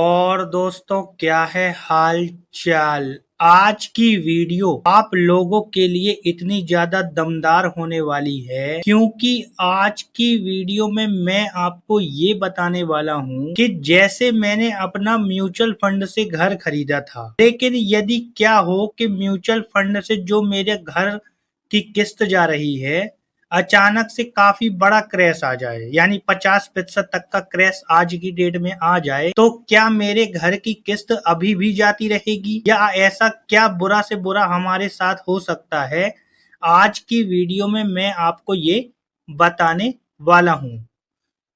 और दोस्तों, क्या है हाल चाल। आज की वीडियो आप लोगों के लिए इतनी ज्यादा दमदार होने वाली है क्योंकि आज की वीडियो में मैं आपको ये बताने वाला हूँ कि जैसे मैंने अपना म्यूचुअल फंड से घर खरीदा था, लेकिन यदि क्या हो कि म्यूचुअल फंड से जो मेरे घर की किस्त जा रही है, अचानक से काफी बड़ा क्रैश आ जाए, यानी 50% तक का क्रैश आज की डेट में आ जाए, तो क्या मेरे घर की किस्त अभी भी जाती रहेगी या ऐसा क्या बुरा से बुरा हमारे साथ हो सकता है। आज की वीडियो में मैं आपको ये बताने वाला हूँ।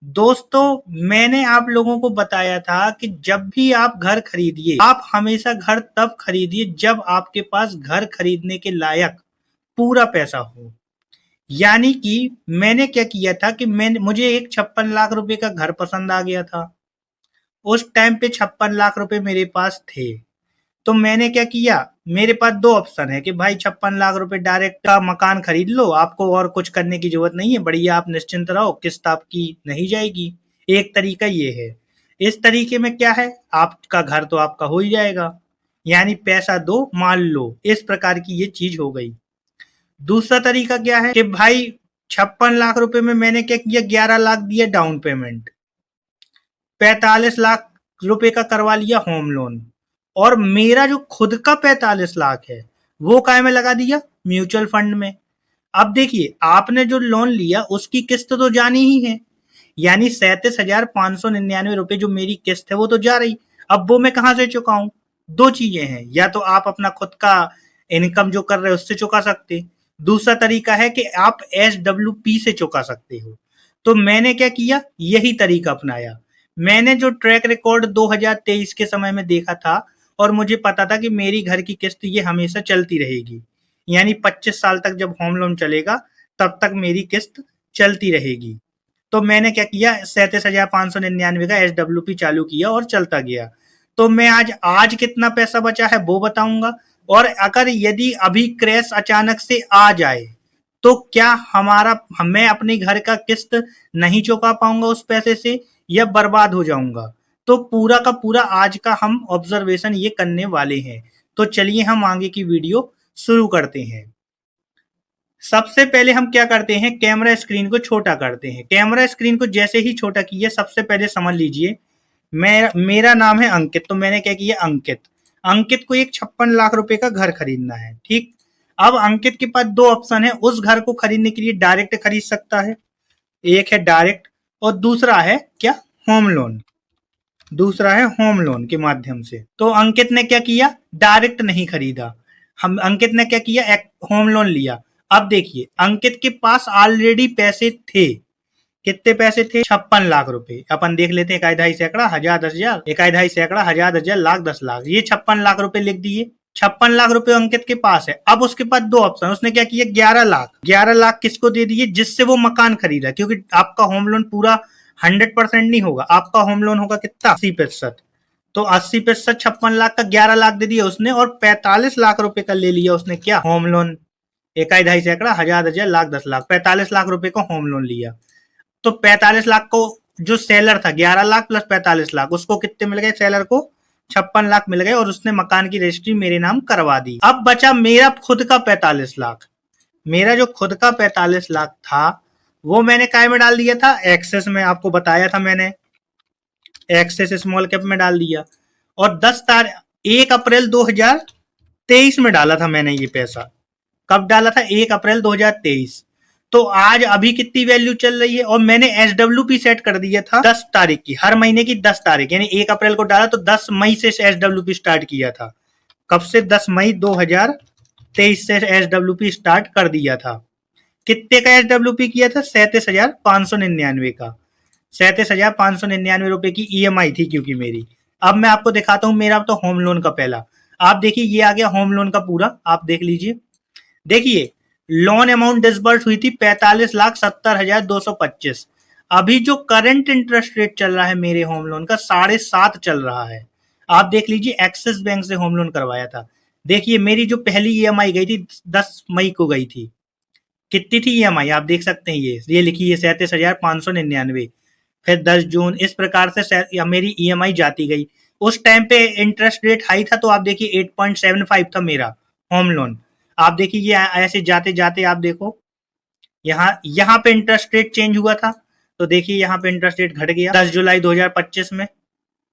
दोस्तों, मैंने आप लोगों को बताया था कि जब भी आप घर खरीदिए, आप हमेशा घर तब खरीदिए जब आपके पास घर खरीदने के लायक पूरा पैसा हो। यानी कि मैंने क्या किया था कि मुझे एक 56 लाख रुपए का घर पसंद आ गया था। उस टाइम पे 56 लाख रुपए मेरे पास थे। तो मैंने क्या किया, मेरे पास दो ऑप्शन है कि भाई 56 लाख रुपए डायरेक्ट का मकान खरीद लो, आपको और कुछ करने की जरूरत नहीं है, बढ़िया आप निश्चिंत रहो, किस्त आपकी नहीं जाएगी। एक तरीका ये है। इस तरीके में क्या है, आपका घर तो आपका हो ही जाएगा, यानी पैसा दो मान लो, इस प्रकार की ये चीज हो गई। दूसरा तरीका क्या है कि भाई 56 लाख रुपए में मैंने क्या किया, 11 लाख दिया डाउन पेमेंट, 45 लाख रुपए का करवा लिया होम लोन, और मेरा जो खुद का 45 लाख है वो काय में लगा दिया, म्यूचुअल फंड में। अब देखिए, आपने जो लोन लिया उसकी किस्त तो जानी ही है, यानी 37,599 रुपए जो मेरी किस्त है वो तो जा रही। अब वो मैं कहां से चुकाऊं? दो चीजें हैं, या तो आप अपना खुद का इनकम जो कर रहे हो उससे चुका सकते, दूसरा तरीका है कि आप SWP से चुका सकते हो। तो मैंने क्या किया, यही तरीका अपनाया। मैंने जो ट्रैक रिकॉर्ड 2023 के समय में देखा था, और मुझे पता था कि मेरी घर की किस्त ये हमेशा चलती रहेगी, यानी 25 साल तक जब होम लोन चलेगा तब तक मेरी किस्त चलती रहेगी। तो मैंने क्या किया, 37,599 का SWP चालू किया और चलता गया। तो मैं आज कितना पैसा बचा है वो बताऊंगा। और अगर यदि अभी क्रैश अचानक से आ जाए तो क्या मैं अपने घर का किस्त नहीं चुका पाऊंगा उस पैसे से, या बर्बाद हो जाऊंगा। तो पूरा का पूरा आज का हम ऑब्जर्वेशन ये करने वाले हैं। तो चलिए हम आगे की वीडियो शुरू करते हैं। सबसे पहले हम क्या करते हैं, कैमरा स्क्रीन को छोटा करते हैं। कैमरा स्क्रीन को जैसे ही छोटा किया, सबसे पहले समझ लीजिए, मेरा नाम है अंकित, तो मैंने क्या किया, अंकित अंकित को एक 56 लाख रुपए का घर खरीदना है। ठीक, अब अंकित के पास दो ऑप्शन है उस घर को खरीदने के लिए। डायरेक्ट खरीद सकता है, एक है डायरेक्ट, और दूसरा है क्या, होम लोन। दूसरा है होम लोन के माध्यम से। तो अंकित ने क्या किया, डायरेक्ट नहीं खरीदा, हम अंकित ने क्या किया, एक होम लोन लिया। अब देखिए, अंकित के पास ऑलरेडी पैसे थे। कितने पैसे थे, 56 लाख रुपए। अपन देख लेते हैं, इकाई ढाई सैकड़ा हजार 10,000, इकाई ढाई सैकड़ा हजार 10,000 लाख 10 लाख, ये 56 लाख रुपए लिख दिए। 56 लाख रुपए अंकित के पास है। अब उसके पास दो ऑप्शन, उसने क्या किया, 11 लाख। 11 लाख किसको दे दिए, जिससे वो मकान खरीदा, क्योंकि आपका होम लोन पूरा 100% नहीं होगा, आपका होम लोन होगा कितना, 80%। तो 80%, 56 लाख का 11 लाख दे दिया उसने, और 45 लाख रुपए का ले लिया उसने क्या, होम लोन। इकाई ढाई सैकड़ा हजार 10,000 लाख 10 लाख, 45 लाख रुपए का होम लोन लिया। तो 45 लाख को जो सेलर था, 11 लाख प्लस 45 लाख, उसको कितने मिल गए, सेलर को 56 लाख मिल गए, और उसने मकान की रजिस्ट्री मेरे नाम करवा दी। अब बचा मेरा खुद का 45 लाख। मेरा जो खुद का 45 लाख था वो मैंने काय में डाल दिया था, एक्सेस में, आपको बताया था मैंने, एक्सेस स्मॉल कैप में डाल दिया। और 1 अप्रैल 2023 में डाला था मैंने ये पैसा। कब डाला था, 1 अप्रैल 2023। तो आज अभी कितनी वैल्यू चल रही है, और मैंने SWP सेट कर दिया था 10 तारीख की, हर महीने की 10 तारीख, यानी 1 अप्रैल को डाला तो 10 मई से SWP स्टार्ट किया था। कब से, 10 मई 2023 से SWP स्टार्ट कर दिया था। कितने का SWP किया था, 37,599 का। 37,599 रुपए की EMI थी क्योंकि मेरी। अब मैं आपको दिखाता हूं मेरा तो होम लोन का पहला। आप देखिए, ये आ गया होम लोन का पूरा, आप देख लीजिए। देखिए, लोन अमाउंट डिसबर्स हुई थी 45,70,225। अभी जो करंट इंटरेस्ट रेट चल रहा है मेरे होम लोन का, 7.5 चल रहा है। आप देख लीजिए, एक्सिस बैंक से होम लोन करवाया था। देखिए, मेरी जो पहली EMI गई थी 10 मई को गई थी, कितनी थी EMI आप देख सकते हैं, ये लिखी है 37,599। फिर 10 जून, इस प्रकार से मेरी EMI जाती गई। उस टाइम पे इंटरेस्ट रेट हाई था, तो आप देखिए 8.75 था मेरा होम लोन। आप देखिए ये ऐसे जाते जाते आप देखो यहाँ यहाँ पे इंटरेस्ट रेट चेंज हुआ था, तो देखिए यहाँ पे इंटरेस्ट रेट घट गया 10 जुलाई 2025 में।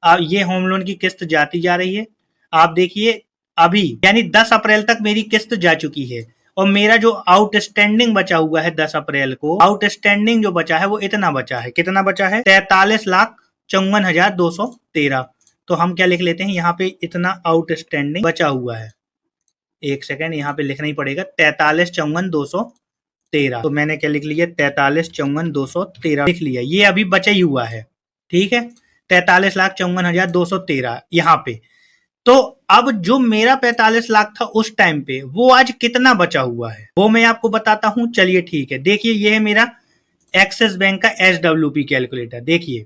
ये होम लोन की किस्त जाती जा रही है। आप देखिए अभी यानी 10 अप्रैल तक मेरी किस्त जा चुकी है, और मेरा जो आउटस्टैंडिंग बचा हुआ है 10 अप्रैल को, आउटस्टैंडिंग जो बचा है वो इतना बचा है, कितना बचा है 43,54,213। तो हम क्या लिख लेते हैं यहाँ पे, इतना आउटस्टैंडिंग बचा हुआ है। एक सेकेंड, यहाँ पे लिखना ही पड़ेगा 43,54,213। तो मैंने क्या लिख लिया, 43,54,213 लिख लिया। ये अभी बचा ही हुआ है, ठीक है, 43,54,213 यहाँ पे। तो अब जो मेरा 45 लाख था उस टाइम पे, वो आज कितना बचा हुआ है वो मैं आपको बताता हूं। चलिए ठीक है, देखिए ये है मेरा एक्सिस बैंक का SWP कैलकुलेटर। देखिए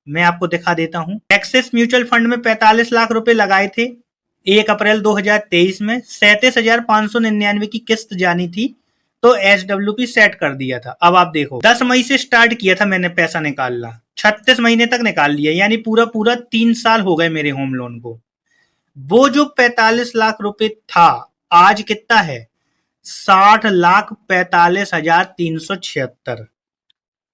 मैं आपको दिखा देता हूं। एक्सिस म्यूचुअल फंड में 45 लाख रुपए लगाए थे 1 अप्रैल 2023 में, 37,599 की किस्त जानी थी, तो SWP सेट कर दिया था। अब आप देखो 10 मई से स्टार्ट किया था मैंने पैसा निकालना, 36 महीने तक निकाल लिया, यानी पूरा पूरा 3 साल हो गए मेरे होम लोन को। वो जो 45 लाख रुपए था, आज कितना है, 60,45,376।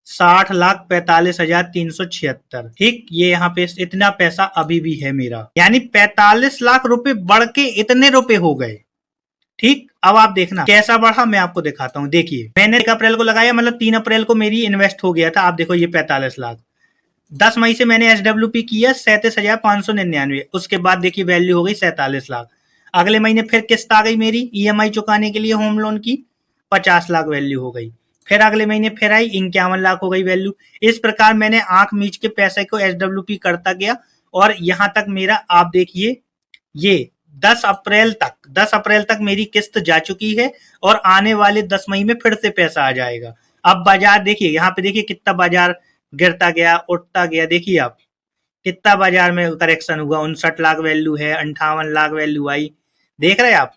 60,45,376, ठीक। ये यहाँ पे इतना पैसा अभी भी है मेरा, यानी 45 लाख रुपए बढ़ के इतने रुपए हो गए, ठीक। अब आप देखना कैसा बढ़ा, मैं आपको दिखाता हूँ। देखिए मैंने 1 अप्रैल को लगाया, मतलब 3 अप्रैल को मेरी इन्वेस्ट हो गया था। आप देखो ये 45 लाख, 10 मई से मैंने SWP किया 37,599, उसके बाद देखिए वैल्यू हो गई 47 लाख। अगले महीने फिर किस्त आ गई मेरी EMI चुकाने के लिए होम लोन की, 50 लाख वैल्यू हो गई। फिर अगले महीने फिर आई 51 लाख हो गई वैल्यू। इस प्रकार मैंने आंख मीच के पैसे को SWP करता गया, और यहां तक मेरा आप देखिए ये 10 अप्रैल तक मेरी किस्त जा चुकी है, और आने वाले 10 मई में फिर से पैसा आ जाएगा। अब बाजार देखिए, यहाँ पे देखिए कितना बाजार गिरता गया, उठता गया। देखिए आप कितना बाजार में करेक्शन हुआ, 59 लाख वैल्यू है, 58 लाख वैल्यू आई, देख रहे हैं आप,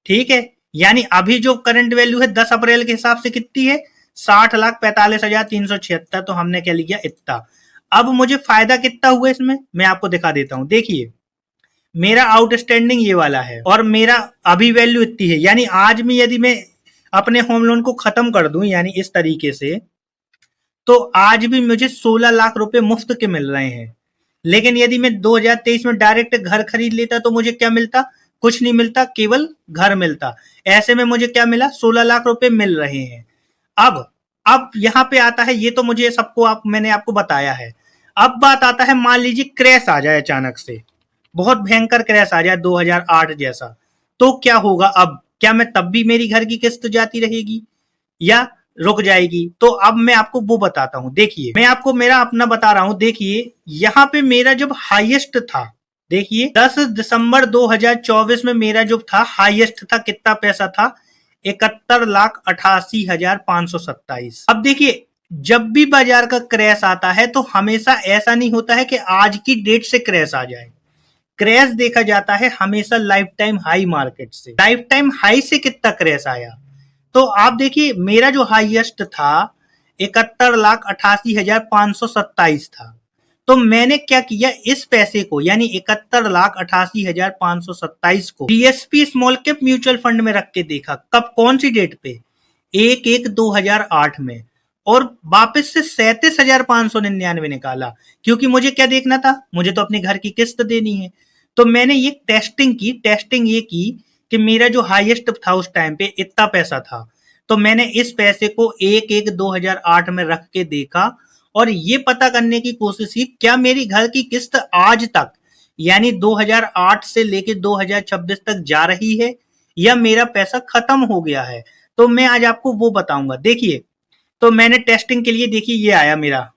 ठीक है। यानी अभी जो करंट वैल्यू है 10 अप्रैल के हिसाब से कितनी है, 60,45,376। तो हमने क्या लिया, इतना। अब मुझे फायदा कितना हुआ इसमें, मैं आपको दिखा देता हूं। देखिए मेरा आउटस्टैंडिंग ये वाला है, और मेरा अभी वैल्यू इतनी है, यानी आज में यदि मैं अपने होम लोन को खत्म कर दूं, यानी इस तरीके से, तो आज भी मुझे 16 लाख रुपए मुफ्त के मिल रहे हैं। लेकिन यदि मैं 2023 में डायरेक्ट घर खरीद लेता तो मुझे क्या मिलता, कुछ नहीं मिलता, केवल घर मिलता। ऐसे में मुझे क्या मिला, 16 लाख रुपए मिल रहे हैं। अब यहां पे आता है, ये तो मुझे सबको मैंने आपको बताया है। अब बात आता है, मान लीजिए क्रैश आ जाए अचानक से, बहुत भयंकर क्रैश आ जाए 2008 जैसा, तो क्या होगा। अब क्या मैं तब भी मेरी घर की किस्त जाती रहेगी या रुक जाएगी। तो अब मैं आपको वो बताता हूं। देखिए मैं आपको मेरा अपना बता रहा हूं। देखिए यहां पे मेरा जब हाईएस्ट था, देखिए 10 दिसंबर 2024 में मेरा जो था हाईएस्ट था, कितना पैसा था, 71,88,527। अब देखिए जब भी बाजार का क्रैश आता है तो हमेशा ऐसा नहीं होता है कि आज की डेट से क्रैश आ जाए। क्रैश देखा जाता है हमेशा लाइफ टाइम हाई मार्केट से। लाइफ टाइम हाई से कितना क्रैश आया, तो आप देखिए मेरा जो हाईएस्ट था 71,88,527 था। तो मैंने क्या किया, इस पैसे को यानी 71,88,527 को BSP small cap mutual fund में रख के देखा। कब, कौन सी डेट पे, 1/1/2008 में, और वापस से 37,599 निकाला। क्योंकि मुझे क्या देखना था, मुझे तो अपने घर की किस्त देनी है। तो मैंने ये टेस्टिंग ये की कि मेरा जो हाईएस्ट था उस टाइम पे इतना पैसा था, तो मैंने इस पैसे को 1/1/2008 में रख के देखा, और ये पता करने की कोशिश की क्या मेरी घर की किस्त आज तक यानी 2008 से लेके 2026 तक जा रही है, या मेरा पैसा खत्म हो गया है। तो मैं आज आपको वो बताऊंगा। देखिए तो मैंने टेस्टिंग के लिए, देखिए ये आया मेरा,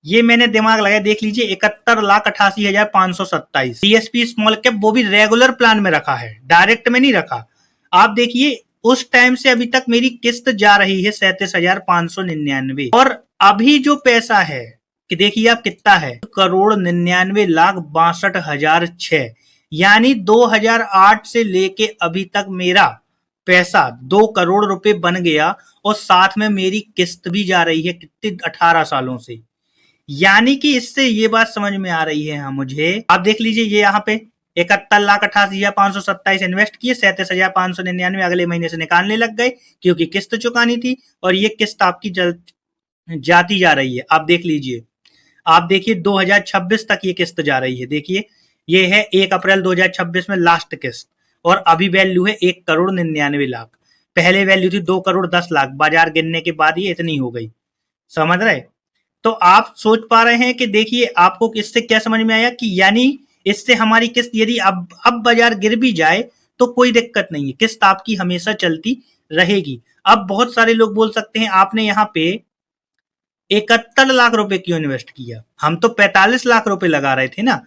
ये मैंने दिमाग लगाया, देख लीजिए 71,88,527 BSP स्मॉल कैप, वो भी रेगुलर प्लान में रखा है, डायरेक्ट में नहीं रखा। आप देखिए उस टाइम से अभी तक मेरी किस्त जा रही है 37,599, और अभी जो पैसा है कि देखिए आप कितना है, 1,99,62,600, यानी 2008 से लेके अभी तक मेरा पैसा 2 करोड़ रुपए बन गया, और साथ में मेरी किस्त भी जा रही है कितने, 18 सालों से। यानी कि इससे ये बात समझ में आ रही है मुझे। आप देख लीजिए, ये यहाँ पे 71,88,527 इन्वेस्ट किए, 37,599 अगले महीने से निकालने लग गए क्योंकि किस्त चुकानी थी, और ये किस्त आपकी जाती जा रही है। आप देख लीजिए, आप देखिए 2026 तक ये किस्त जा रही है। देखिए, ये है 1 अप्रैल 2026 में लास्ट किस्त, और अभी वैल्यू है 1,99,00,000। पहले वैल्यू थी 2,10,00,000। बाजार गिरने के बाद ये इतनी हो गई, समझ रहे? तो आप सोच पा रहे हैं कि देखिए आपको इससे क्या समझ में आया कि यानी इससे हमारी किस्त यदि अब बाजार गिर भी जाए तो कोई दिक्कत नहीं है, किस्त आपकी हमेशा चलती रहेगी। अब बहुत सारे लोग बोल सकते हैं आपने यहाँ पे 71 लाख रुपए क्यों इन्वेस्ट किया, हम तो 45 लाख रुपए लगा रहे थे ना।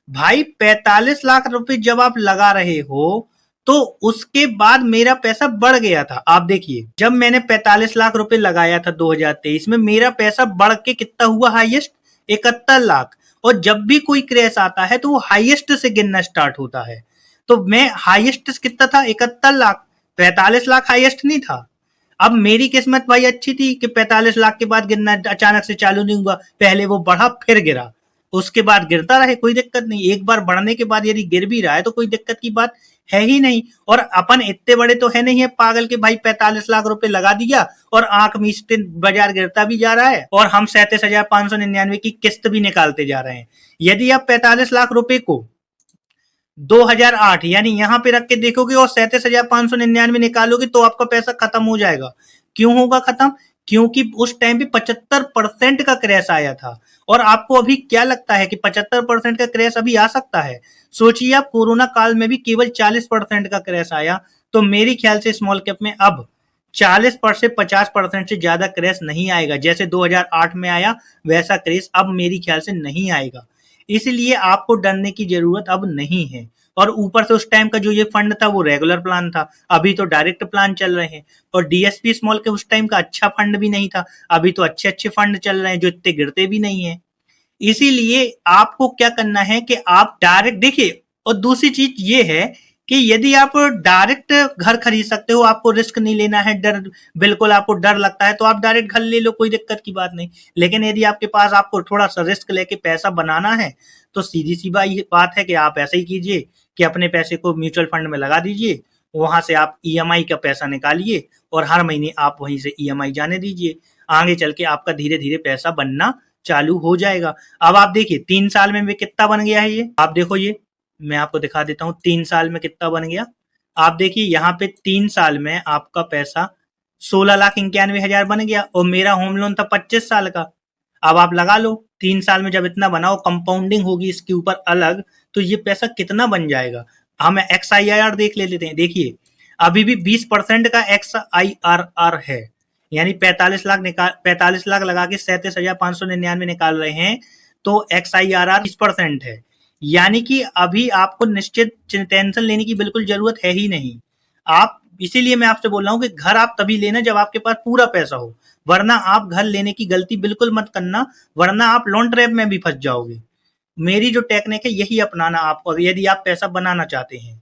भाई 45 लाख रुपए जब आप लगा रहे हो तो उसके बाद मेरा पैसा बढ़ गया था। आप देखिए, जब मैंने 45 लाख रुपए लगाया था 2023 में, मेरा पैसा बढ़ के कितना हुआ हाईएस्ट, 71 लाख। और जब भी कोई क्रैश आता है तो वो हाईएस्ट से गिनना स्टार्ट होता है। तो मैं हाईएस्ट कितना था, 71 लाख, 45 लाख हाईएस्ट नहीं था। अब मेरी किस्मत भाई अच्छी थी कि 45 लाख के बाद गिरना अचानक से चालू नहीं हुआ, पहले वो बढ़ा फिर गिरा, उसके बाद गिरता रहे, कोई दिक्कत नहीं। एक बार बढ़ने के बाद यदि गिर भी रहा है तो कोई दिक्कत की बात है ही नहीं। और अपन इतने बड़े तो है नहीं है पागल के भाई 45 लाख रुपए लगा दिया और आंख मीचते बाजार गिरता भी जा रहा है और हम 37,599 की किस्त भी निकालते जा रहे हैं। यदि आप 45 लाख रुपए को 2008 यानी यहाँ पे रख के देखोगे और 37,599 निकालोगे तो आपका पैसा खत्म हो जाएगा। क्यों होगा खत्म? क्योंकि उस टाइम पे 75% का क्रैश आया था। और आपको अभी क्या लगता है कि 75% का क्रैश अभी आ सकता है? सोचिए, आप कोरोना काल में भी केवल 40% का क्रैश आया, तो मेरी ख्याल से स्मॉल कैप में अब 40% से 50% से ज्यादा क्रैश नहीं आएगा। जैसे 2008 में आया वैसा क्रैश अब मेरी ख्याल से नहीं आएगा। इसलिए आपको डरने की जरूरत अब नहीं है। और ऊपर से उस टाइम का जो ये फंड था वो रेगुलर प्लान था, अभी तो डायरेक्ट प्लान चल रहे हैं। और डीएसपी स्मॉल के उस टाइम का अच्छा फंड भी नहीं था, अभी तो अच्छे अच्छे फंड चल रहे हैं जो इतने गिरते भी नहीं है। इसीलिए आपको क्या करना है कि आप डायरेक्ट देखिए। और दूसरी चीज ये है कि यदि आप डायरेक्ट घर खरीद सकते हो, आपको रिस्क नहीं लेना है, डर बिल्कुल आपको डर लगता है तो आप डायरेक्ट घर ले लो, कोई दिक्कत की बात नहीं। लेकिन यदि आपके पास आपको थोड़ा सा रिस्क लेके पैसा बनाना है तो सीधी सी बात है कि आप ऐसे ही कीजिए कि अपने पैसे को म्यूचुअल फंड में लगा दीजिए, वहां से आप ईएमआई का पैसा निकालिए और हर महीने आप वहीं से ईएमआई जाने दीजिए। आगे चल के आपका धीरे धीरे पैसा बनना चालू हो जाएगा। अब आप देखिए 3 साल में भी कितना बन गया है ये, आप देखो, ये मैं आपको दिखा देता हूँ 3 साल में कितना बन गया। आप देखिए यहाँ पे 3 साल में आपका पैसा 16,91,000 बन गया और मेरा होम लोन था 25 साल का। अब आप लगा लो 3 साल में जब इतना बनाओ, कंपाउंडिंग होगी इसके ऊपर अलग, तो ये पैसा कितना बन जाएगा। हम XIRR देख लेते हैं। देखिए अभी भी 20% का XIRR है, यानी 45 लाख लगा के 37,599 निकाल रहे हैं तो XIRR 20% है। यानी कि अभी आपको निश्चित टेंशन लेने की बिल्कुल जरूरत है ही नहीं। आप इसीलिए मैं आपसे बोल रहा हूँ कि घर आप तभी लेना जब आपके पास पूरा पैसा हो, वरना आप घर लेने की गलती बिल्कुल मत करना, वरना आप लोन ट्रैप में भी फंस जाओगे। मेरी जो टेक्निक है यही अपनाना आपको, यदि आप पैसा बनाना चाहते हैं।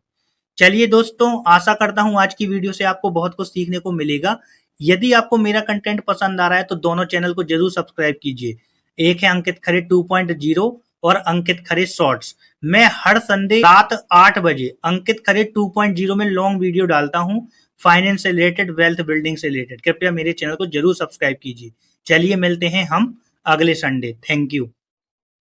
चलिए दोस्तों, आशा करता हूँ आज की वीडियो से आपको बहुत कुछ सीखने को मिलेगा। यदि आपको मेरा कंटेंट पसंद आ रहा है तो दोनों चैनल को जरूर सब्सक्राइब कीजिए। एक है अंकित खरे 2.0 और अंकित खरे शॉर्ट्स। मैं हर संडे रात 8 बजे अंकित खरे 2.0 में लॉन्ग वीडियो डालता हूँ, फाइनेंस से रिलेटेड, वेल्थ बिल्डिंग से रिलेटेड। कृपया मेरे चैनल को जरूर सब्सक्राइब कीजिए। चलिए मिलते हैं हम अगले संडे। Thank you.